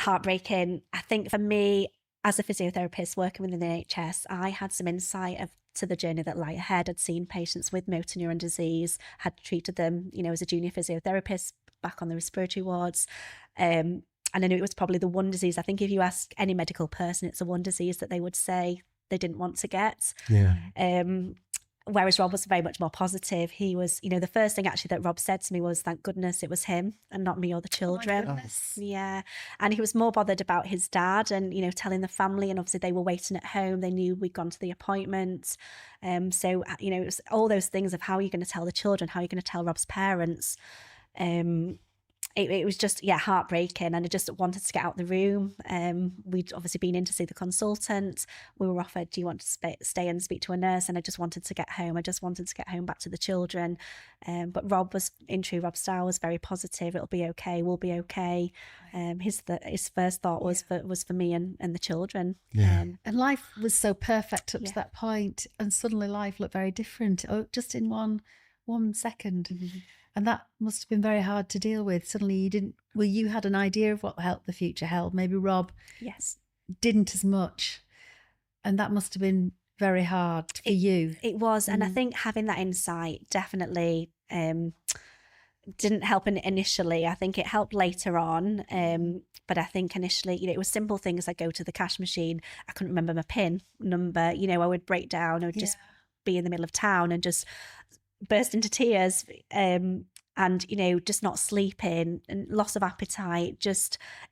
heartbreaking. I think for me, as a physiotherapist working within the NHS, I had some insight to the journey that lie ahead. I'd seen patients with motor neuron disease, had treated them, as a junior physiotherapist back on the respiratory wards. And I knew it was probably the one disease. I think if you ask any medical person, it's the one disease that they would say they didn't want to get. Yeah. Whereas Rob was very much more positive. He was, the first thing actually that Rob said to me was, thank goodness it was him and not me or the children. Oh my goodness. Yeah. And he was more bothered about his dad and, telling the family, and obviously they were waiting at home. They knew we'd gone to the appointment. So, it was all those things of how are you going to tell the children, how are you going to tell Rob's parents? It was just, heartbreaking, and I just wanted to get out the room. We'd obviously been in to see the consultant. We were offered, do you want to stay and speak to a nurse? And I just wanted to get home. I just wanted to get home back to the children. But Rob was, in true Rob style, was very positive. It'll be okay. We'll be okay. His first thought was for me and the children. Yeah. And life was so perfect up to that point, and suddenly life looked very different. Just in one second. Mm-hmm. And that must have been very hard to deal with. Suddenly you had an idea of what the future held. Maybe Rob didn't as much. And that must have been very hard for you. It was. And I think having that insight definitely didn't help initially. I think it helped later on. But I think initially, it was simple things. I go to the cash machine. I couldn't remember my PIN number. I would break down. I would just be in the middle of town and just burst into tears, and just not sleeping and loss of appetite.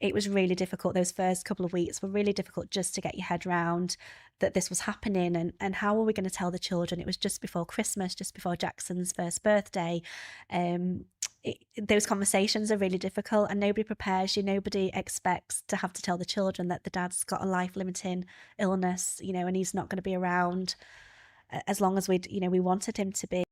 It was really difficult. Those first couple of weeks were really difficult just to get your head around that this was happening, and how are we going to tell the children? It was just before Christmas, just before Jackson's first birthday. Those conversations are really difficult, and nobody prepares you. Nobody expects to have to tell the children that the dad's got a life-limiting illness, and he's not going to be around as long as we wanted him to be.